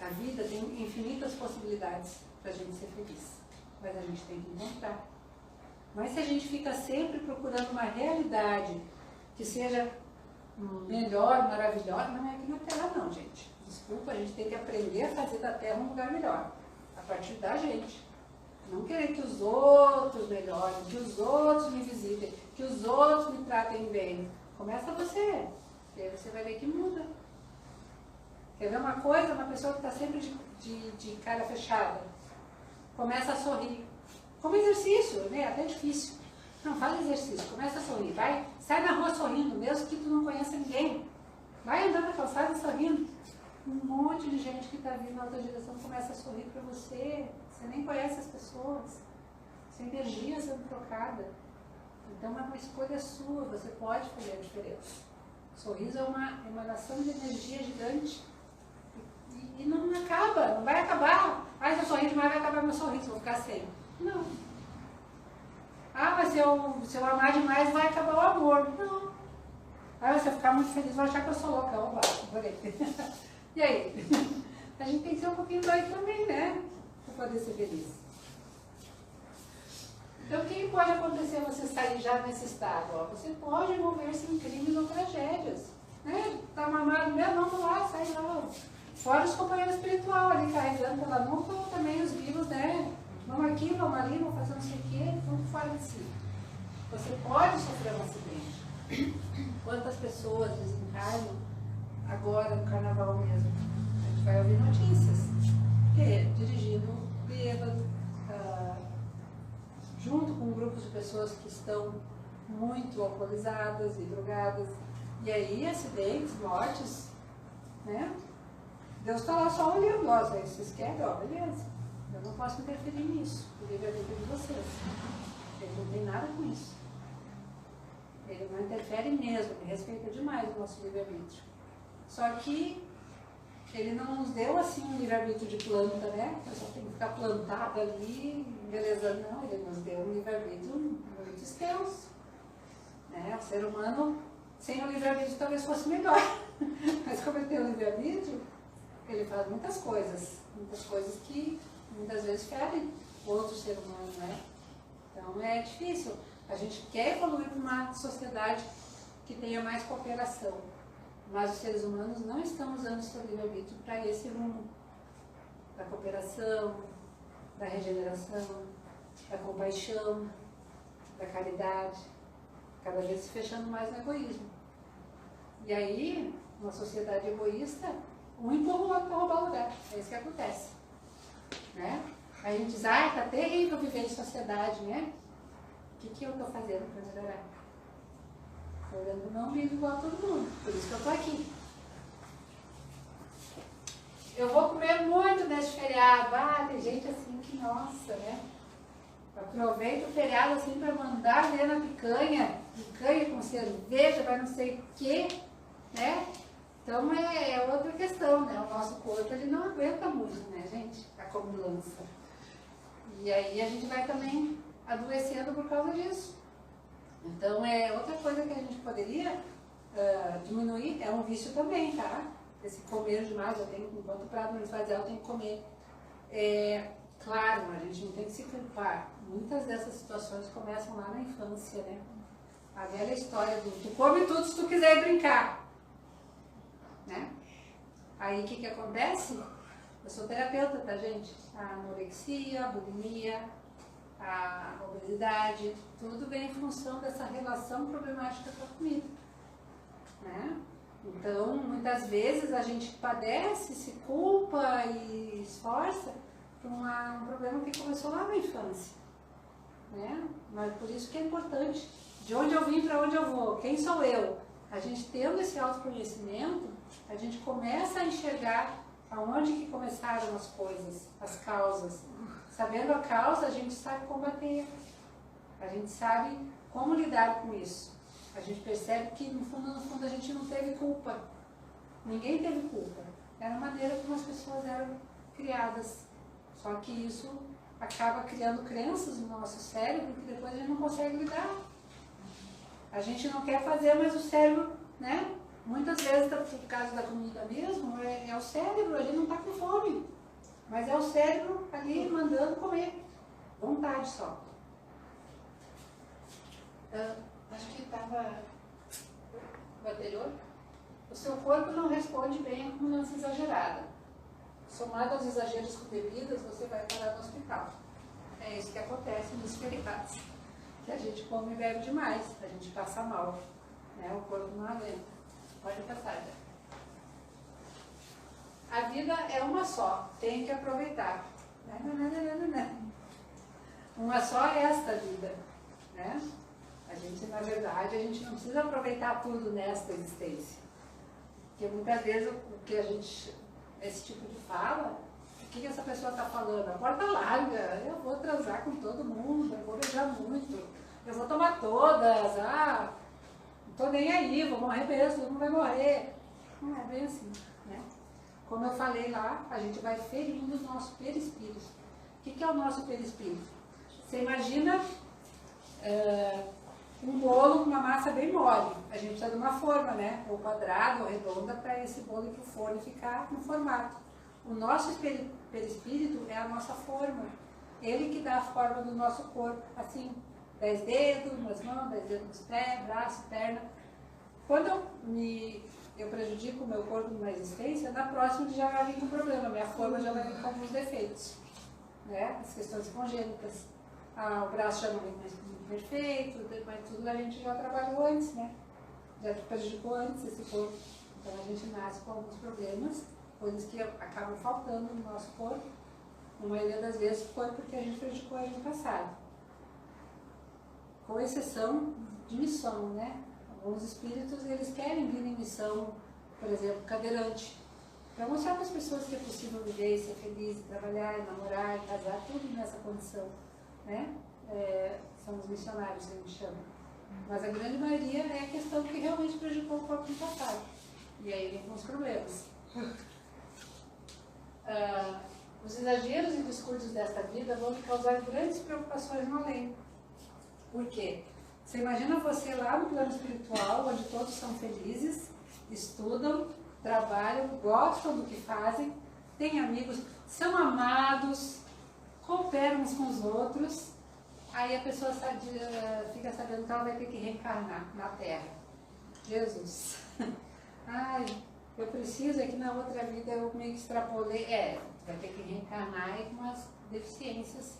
a vida tem infinitas possibilidades para a gente ser feliz, mas a gente tem que encontrar. Mas se a gente fica sempre procurando uma realidade que seja melhor, maravilhosa, não é aqui na Terra não, gente. Desculpa, a gente tem que aprender a fazer da Terra um lugar melhor, a partir da gente. Não querer que os outros melhorem, que os outros me visitem, que os outros me tratem bem. Começa você, e aí você vai ver que muda. Quer ver uma coisa? Uma pessoa que está sempre de cara fechada, começa a sorrir. Como exercício, né? Até difícil. Não, faz exercício, começa a sorrir. Vai, sai na rua sorrindo, mesmo que tu não conheça ninguém. Vai andando na calçada sorrindo. Um monte de gente que está vindo na outra direção começa a sorrir para você. Você nem conhece as pessoas. Sua energia sendo trocada. Então é uma escolha sua, você pode fazer a diferença. O sorriso é uma emanação de energia gigante. E não acaba, não vai acabar. Ah, se eu sorrir demais vai acabar meu sorriso, vou ficar sem. Não. Ah, mas se eu amar demais vai acabar o amor. Não. Ah, mas se eu ficar muito feliz vou achar que eu sou louca. Oba, adorei. E aí? A gente tem que ser um pouquinho doido também, né? Para poder ser feliz. Então, o que pode acontecer você sair já nesse estado? Ó, você pode envolver-se em crimes ou tragédias. Né? Tá mamado mesmo? Vamos lá, sai lá. Fora os companheiros espirituais ali carregando pela nuca, ou também os vivos, né? Vamos aqui, vamos ali, vamos fazer não sei o quê, vamos fora de si. Você pode sofrer um acidente. Quantas pessoas desencarnam agora no carnaval mesmo? A gente vai ouvir notícias. Dirigindo bêbado, junto com grupos de pessoas que estão muito alcoolizadas e drogadas. E aí, acidentes, mortes, né? Deus está lá só olhando, ó, vocês querem, ó, beleza. Eu não posso interferir nisso, o livre-arbítrio de vocês. Ele não tem nada com isso. Ele não interfere mesmo, ele respeita demais o nosso livre-arbítrio. Só que ele não nos deu assim um livre-arbítrio de planta, né? Eu só tenho que ficar plantado ali, beleza? Não, ele nos deu um livre-arbítrio muito extenso. Né? O ser humano sem o livre-arbítrio talvez fosse melhor. Mas como ele tem o livre-arbítrio, ele faz muitas coisas que muitas vezes ferem outro ser humano, né? Então é difícil. A gente quer evoluir para uma sociedade que tenha mais cooperação, mas os seres humanos não estão usando o seu livre-arbítrio para esse rumo, da cooperação, da regeneração, da compaixão, da caridade, cada vez se fechando mais no egoísmo. E aí, uma sociedade egoísta, um empurra o outro para roubar o lugar. É isso que acontece. Né? A gente diz, tá terrível viver em sociedade, né? O que eu estou fazendo para melhorar? Eu não vivo igual a todo mundo, por isso que eu estou aqui. Eu vou comer muito nesse feriado. Tem gente assim que, nossa, né? Aproveita o feriado assim para mandar ver na picanha com cerveja, vai não sei o quê, né? Então é outra questão, né? O nosso corpo ele não aguenta muito, né, gente? A acumulança. E aí a gente vai também adoecendo por causa disso. Então é outra coisa que a gente poderia diminuir, é um vício também, tá? Esse comer demais, enquanto o prato não esvaziar, eu tenho que comer. Claro, a gente não tem que se culpar. Muitas dessas situações começam lá na infância, né? A velha história do tu come tudo se tu quiser brincar. Né? Aí o que acontece? Eu sou terapeuta, tá, gente? A anorexia, a bulimia, a obesidade, tudo vem em função dessa relação problemática com a comida. Né? Então, muitas vezes a gente padece, se culpa e esforça por um problema que começou lá na infância. Né? Mas por isso que é importante. De onde eu vim, para onde eu vou? Quem sou eu? A gente tendo esse autoconhecimento, a gente começa a enxergar aonde que começaram as coisas, as causas. Sabendo a causa, a gente sabe combater. A gente sabe como lidar com isso. A gente percebe que, no fundo, a gente não teve culpa. Ninguém teve culpa. Era a maneira como as pessoas eram criadas. Só que isso acaba criando crenças no nosso cérebro que depois a gente não consegue lidar. A gente não quer fazer, mas o cérebro, né? Muitas vezes, por causa da comida mesmo, é o cérebro, ele não está com fome. Mas é o cérebro ali mandando comer. Vontade só. Acho que estava no anterior. O seu corpo não responde bem a combinação exagerada. Somado aos exageros com bebidas, você vai parar no hospital. É isso que acontece nos feriados. Que a gente come e bebe demais, a gente passa mal. Né? O corpo não aguenta. Pode passar já. A vida é uma só, tem que aproveitar. Uma só é esta vida. Né? A gente, na verdade, a gente não precisa aproveitar tudo nesta existência. Porque muitas vezes o que a gente, esse tipo de fala, o que essa pessoa está falando? A porta larga, eu vou transar com todo mundo, eu vou beijar muito, eu vou tomar todas, não estou nem aí, vou morrer mesmo, todo mundo vai morrer. Não é bem assim, né? Como eu falei lá, a gente vai ferindo o nosso perispírito. O que é o nosso perispírito? Você imagina um bolo com uma massa bem mole. A gente precisa de uma forma, né? Ou quadrada ou redonda para esse bolo ir para o forno ficar no formato. O nosso perispírito é a nossa forma. Ele que dá a forma do nosso corpo. Assim, 10 dedos nas mãos, 10 dedos nos pés, braço, perna. Quando eu prejudico o meu corpo numa existência, na próxima já vai vir com problema. Minha forma já vai vir com alguns defeitos. Né? As questões congênitas. O braço já não vem mais perfeito, mas tudo a gente já trabalhou antes, né? Já prejudicou antes esse corpo. Então a gente nasce com alguns problemas, coisas que acabam faltando no nosso corpo. Na maioria das vezes foi porque a gente prejudicou ele no passado. Com exceção de missão, né? Alguns espíritos, eles querem vir em missão, por exemplo, cadeirante. Para mostrar para as pessoas que é possível viver, ser feliz, trabalhar, namorar, casar, tudo nessa condição, né? São os missionários que a gente chama. Mas a grande maioria é a questão que realmente prejudicou o corpo no passado. E aí vem com os problemas. Os exageros e discursos desta vida vão me causar grandes preocupações no além. Por quê? Você imagina você lá no plano espiritual, onde todos são felizes, estudam, trabalham, gostam do que fazem, têm amigos, são amados, cooperam uns com os outros, aí a pessoa fica sabendo que ela vai ter que reencarnar na Terra. Jesus! Ai, eu preciso, é que na outra vida eu meio que extrapolei. Vai ter que reencarnar e com as deficiências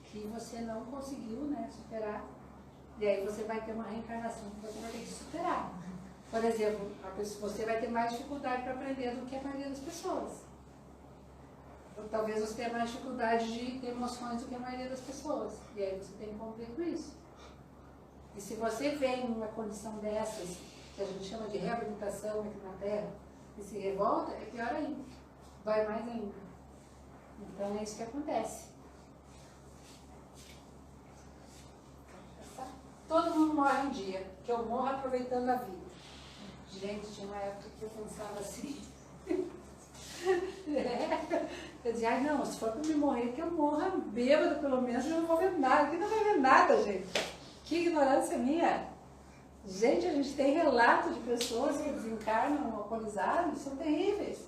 que você não conseguiu, né, superar. E aí você vai ter uma reencarnação que você vai ter que superar. Por exemplo, você vai ter mais dificuldade para aprender do que a maioria das pessoas. Ou talvez você tenha mais dificuldade de ter emoções do que a maioria das pessoas. E aí você tem que conviver com isso. E se você vem numa condição dessas, que a gente chama de reabilitação aqui na Terra, e se revolta, é pior ainda. Vai mais ainda. Então é isso que acontece. Todo mundo morre um dia, que eu morro aproveitando a vida. Gente, tinha uma época que eu pensava assim. Eu dizia, ai não, se for para me morrer, que eu morra bêbado pelo menos, eu não vou ver nada. Que não vai ver nada, gente. Que ignorância minha. Gente, a gente tem relato de pessoas que desencarnam alcoolizados, são terríveis.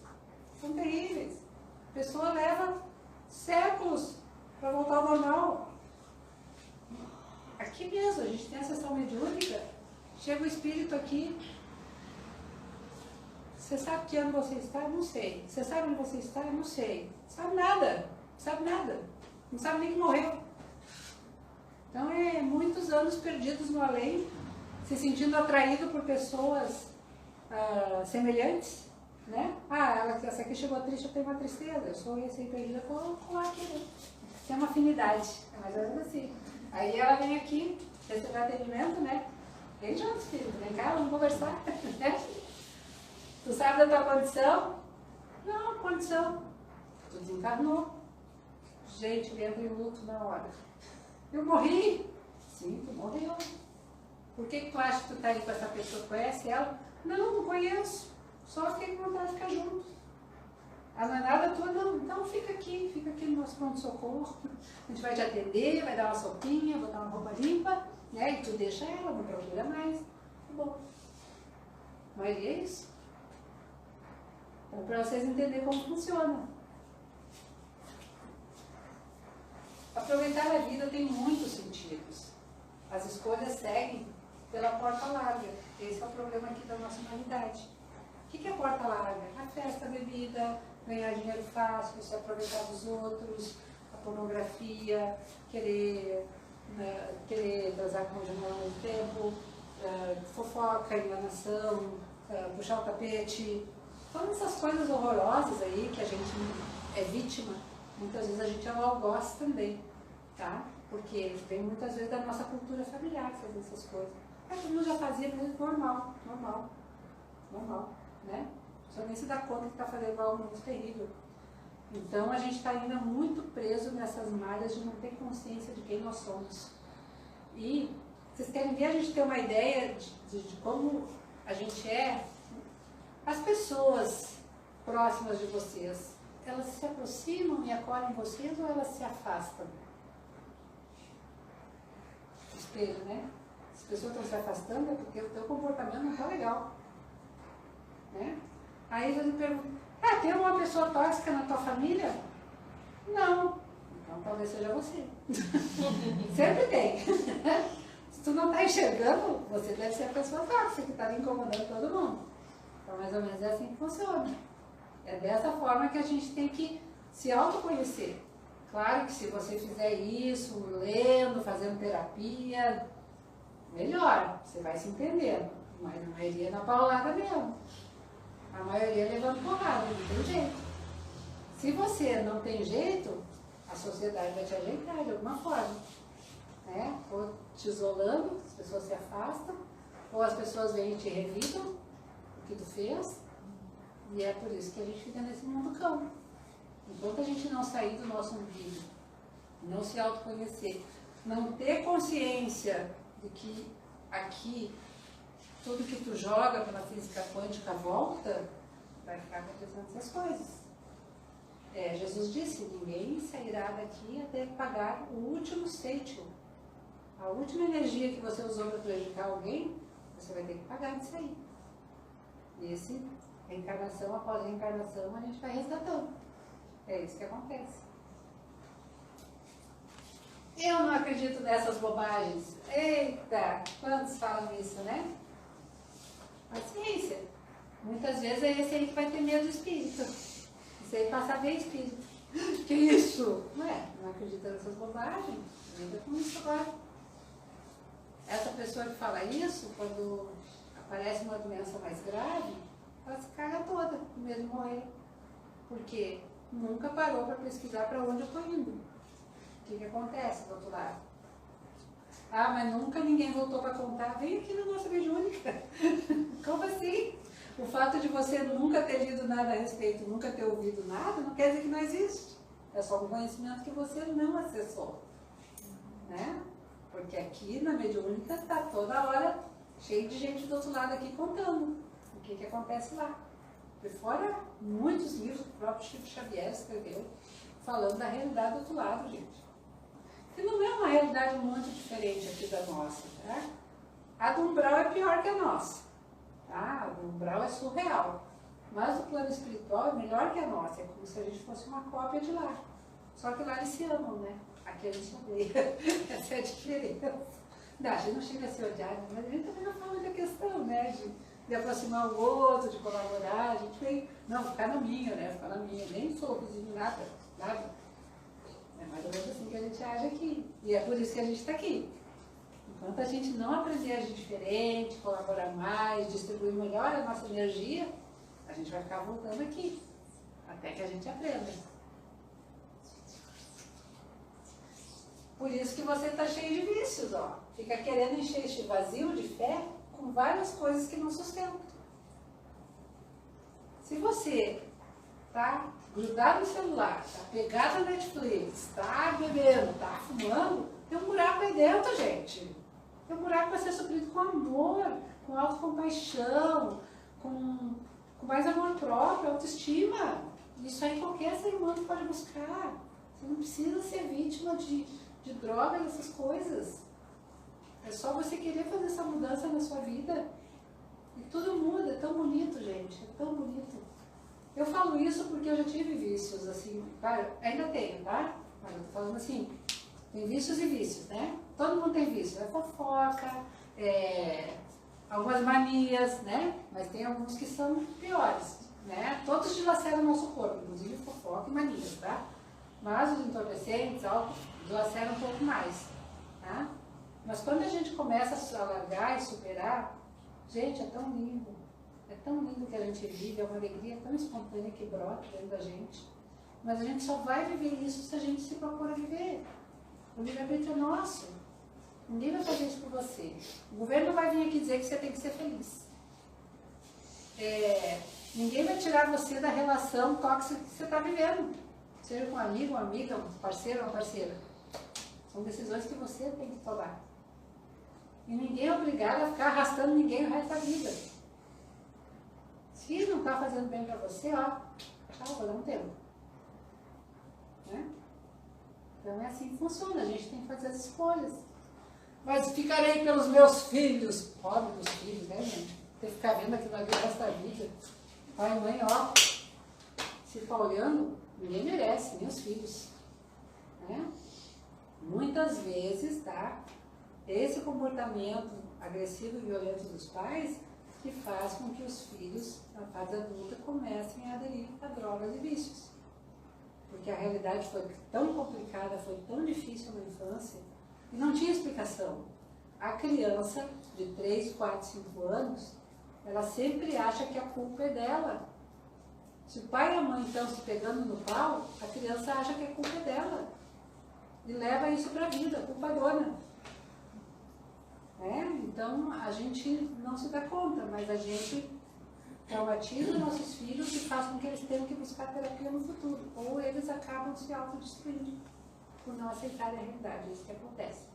São terríveis. A pessoa leva séculos para voltar ao normal. Aqui mesmo, a gente tem a sessão mediúnica, chega o espírito aqui. Você sabe que ano você está? Não sei. Você sabe onde você está? Não sei. Sabe nada. Sabe nada. Não sabe nem que morreu. Então é muitos anos perdidos no além, se sentindo atraído por pessoas semelhantes, né? Essa aqui chegou triste, eu tenho uma tristeza. Eu sou recém-perdida com aquele. Tem uma afinidade. É mais ou menos assim. Aí ela vem aqui, receber atendimento, né? Vem junto, filho, vem cá, vamos conversar. Né? Tu sabe da tua condição? Não, condição. Tu desencarnou. Gente, eu entro em luto na hora. Eu morri? Sim, tu morreu. Por que tu acha que tu tá aí com essa pessoa? Conhece ela? Não conheço. Só fiquei com vontade de ficar junto. Não é nada tua, não. Então fica aqui no nosso pronto-socorro. A gente vai te atender, vai dar uma sopinha, botar uma roupa limpa, né? E tu deixa ela, não procura mais. Tá bom. A maioria é isso. Então, para vocês entenderem como funciona. Aproveitar a vida tem muitos sentidos. As escolhas seguem pela porta larga. Esse é o problema aqui da nossa humanidade. O que é porta larga? A festa, a bebida, ganhar dinheiro fácil, se aproveitar dos outros, a pornografia, querer transar com o ao mesmo tempo, fofoca, enganação, puxar o tapete. Todas essas coisas horrorosas aí que a gente é vítima, muitas vezes a gente é um algoz também, tá? Porque vem muitas vezes da nossa cultura familiar fazer essas coisas. Mas todo mundo já fazia mesmo normal, né? Só nem se dá conta que está fazendo algo muito terrível. Então a gente está ainda muito preso nessas malhas de não ter consciência de quem nós somos. E vocês querem ver a gente ter uma ideia de como a gente é? As pessoas próximas de vocês, elas se aproximam e acolhem vocês ou elas se afastam? Espelho, né? As pessoas estão se afastando é porque o teu comportamento não está legal. Né? Aí você me pergunta, tem uma pessoa tóxica na tua família? Não. Então talvez seja você. Sempre tem. Se tu não está enxergando, você deve ser a pessoa tóxica que está incomodando todo mundo. Então mais ou menos é assim que funciona. É dessa forma que a gente tem que se autoconhecer. Claro que se você fizer isso, lendo, fazendo terapia, melhor, você vai se entendendo. Mas a maioria é na paulada mesmo. A maioria levando porrada, não tem jeito. Se você não tem jeito, a sociedade vai te ajeitar de alguma forma. Né? Ou te isolando, as pessoas se afastam, ou as pessoas vêm e te revidam o que tu fez. E é por isso que a gente fica nesse mundo cão. Enquanto a gente não sair do nosso umbigo, não se autoconhecer, não ter consciência de que aqui tudo que tu joga pela física quântica volta, vai ficar acontecendo essas coisas. Jesus disse, ninguém sairá daqui até pagar o último cêntimo. A última energia que você usou para prejudicar alguém, você vai ter que pagar disso aí. E esse, reencarnação após reencarnação, a gente vai resgatando. É isso que acontece. Eu não acredito nessas bobagens. Eita, quantos falam isso, né? Paciência. Muitas vezes é esse aí que vai ter medo do espírito. Esse aí passa a ver espírito. Que isso? Não acredita nessas bobagens. Lida com isso agora. Essa pessoa que fala isso, quando aparece uma doença mais grave, ela se caga toda, com medo de morrer. Porque nunca parou para pesquisar para onde eu estou indo. O que acontece do outro lado? Ah, mas nunca ninguém voltou para contar. Vem aqui na nossa mediúnica. Como assim? O fato de você nunca ter lido nada a respeito, nunca ter ouvido nada, não quer dizer que não existe. É só um conhecimento que você não acessou. Né? Porque aqui na mediúnica está toda hora cheio de gente do outro lado aqui contando o que acontece lá. Por fora, muitos livros que o próprio Chico Xavier escreveu falando da realidade do outro lado, gente. Que não é uma realidade muito diferente aqui da nossa, tá? A do umbral é pior que a nossa, tá? A do umbral é surreal. Mas o plano espiritual é melhor que a nossa, é como se a gente fosse uma cópia de lá. Só que lá eles se amam, né? Aqui a gente se odeia. Essa é a diferença. Não, a gente não chega a se odiar, mas a gente também não fala da questão, né? De aproximar o outro, de colaborar. A gente vem, não, ficar na minha, né? Ficar na minha. Nem sou vizinho, nada. É mais ou menos assim que a gente age aqui. E é por isso que a gente está aqui. Enquanto a gente não aprender a agir diferente, colaborar mais, distribuir melhor a nossa energia, a gente vai ficar voltando aqui. Até que a gente aprenda. Por isso que você está cheio de vícios, ó. Fica querendo encher este vazio de fé com várias coisas que não sustentam. Se você está grudado no celular, está pegado na Netflix, está bebendo, está fumando, tem um buraco aí dentro, gente. Tem um buraco para ser suprido com amor, com autocompaixão, com mais amor próprio, autoestima. Isso aí qualquer ser humano pode buscar. Você não precisa ser vítima de droga, dessas coisas. É só você querer fazer essa mudança na sua vida. E tudo muda, é tão bonito, gente. É tão bonito. Eu falo isso porque eu já tive vícios, assim, claro, ainda tenho, tá? Mas eu tô falando assim, tem vícios e vícios, né? Todo mundo tem vícios, é fofoca, algumas manias, né? Mas tem alguns que são piores, né? Todos dilaceram o nosso corpo, inclusive fofoca e manias, tá? Mas os entorpecentes, álcool, dilaceram um pouco mais, tá? Mas quando a gente começa a largar e superar, gente, é tão lindo. É tão lindo que a gente vive, é uma alegria tão espontânea que brota dentro da gente. Mas a gente só vai viver isso se a gente se propor a viver. O livre-arbítrio é nosso. Ninguém vai fazer isso por você. O governo vai vir aqui dizer que você tem que ser feliz. Ninguém vai tirar você da relação tóxica que você está vivendo. Seja com um amigo, uma amiga, um parceiro, uma parceira. São decisões que você tem que tomar. E ninguém é obrigado a ficar arrastando ninguém o resto da vida. Se não está fazendo bem para você, ó, tchau, vou dar um tempo. Né? Então é assim que funciona, a gente tem que fazer as escolhas. Mas ficarei pelos meus filhos. Pobre dos filhos, né, gente? Ter que ficar vendo aquilo ali o resto da vida. Pai e mãe, ó, se tá olhando, ninguém merece, nem os filhos. Né? Muitas vezes, tá? Esse comportamento agressivo e violento dos pais que faz com que os filhos, na fase adulta, comecem a aderir a drogas e vícios. Porque a realidade foi tão complicada, foi tão difícil na infância, e não tinha explicação. A criança de 3, 4, 5 anos, ela sempre acha que a culpa é dela. Se o pai e a mãe estão se pegando no pau, a criança acha que a culpa é dela. E leva isso para a vida, culpadona. Então, a gente não se dá conta, mas a gente traumatiza nossos filhos e faz com que eles tenham que buscar terapia no futuro. Ou eles acabam se autodestruindo por não aceitarem a realidade. É isso que acontece.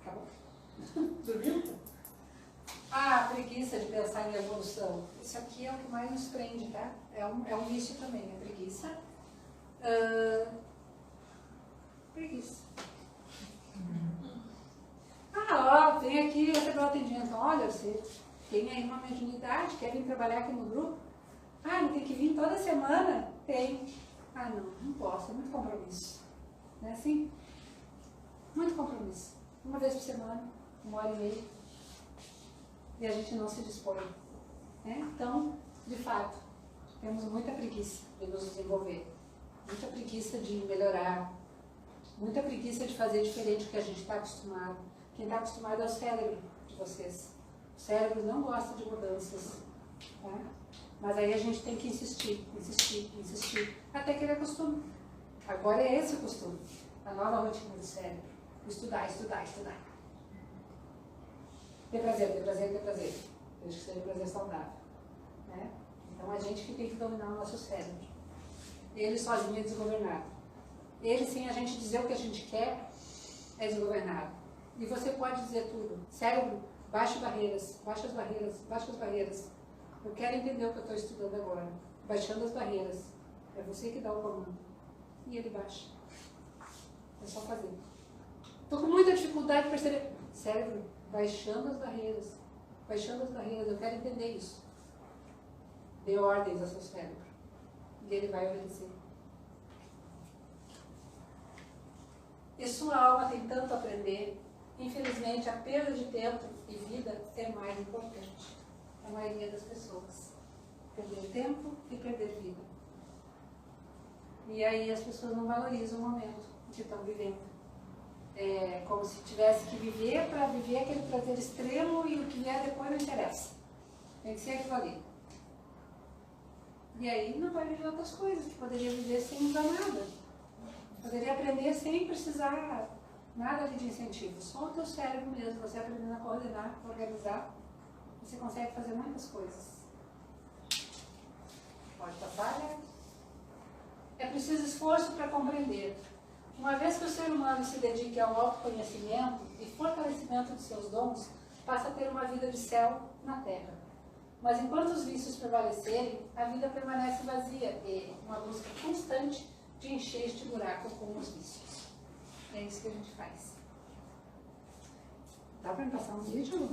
Acabou? Dormiu? Ah, preguiça de pensar pensar em evolução. Isso aqui é o que mais nos prende, tá? É um vício também, a preguiça. Preguiça. Ó, vem aqui receber o atendimento. Olha, você tem aí uma mediunidade, quer vir trabalhar aqui no grupo? Ah, não tem que vir toda semana? Tem. Ah, não posso, é muito compromisso. Não é assim? Muito compromisso. Uma vez por semana, 1h30. E a gente não se dispõe. Né? Então, de fato, temos muita preguiça de nos desenvolver. Muita preguiça de melhorar. Muita preguiça de fazer diferente do que a gente está acostumado. Quem está acostumado é o cérebro de vocês. O cérebro não gosta de mudanças. Tá? Mas aí a gente tem que insistir, até que ele acostume. Agora é esse o costume. A nova rotina do cérebro. Estudar. Ter prazer. Desde que seja prazer saudável. Né? Então a gente que tem que dominar o nosso cérebro. Ele sozinho é desgovernado. Ele, sem a gente dizer o que a gente quer, é desgovernado. E você pode dizer tudo. Cérebro, baixa as barreiras. Eu quero entender o que eu estou estudando agora. Baixando as barreiras. É você que dá o comando. E ele baixa. É só fazer. Estou com muita dificuldade de perceber. Cérebro, baixando as barreiras. Eu quero entender isso. Dê ordens ao seu cérebro. E ele vai obedecer. E sua alma tem tanto a aprender. Infelizmente, a perda de tempo e vida é mais importante. A maioria das pessoas. Perder tempo e perder vida. E aí as pessoas não valorizam o momento que estão vivendo. É como se tivesse que viver para viver aquele prazer extremo e o que vier depois não interessa. Tem que ser aquilo ali. E aí não vai viver outras coisas que poderia viver sem usar nada. Poderia aprender sem precisar nada de incentivo. Só o teu cérebro mesmo, você aprendendo a coordenar, organizar. Você consegue fazer muitas coisas. Pode passar, né? É preciso esforço para compreender. Uma vez que o ser humano se dedique ao autoconhecimento e fortalecimento de seus dons, passa a ter uma vida de céu na terra. Mas enquanto os vícios prevalecerem, a vida permanece vazia e uma busca constante de encher este buraco com os vícios. É isso que a gente faz. Dá para me passar um vídeo?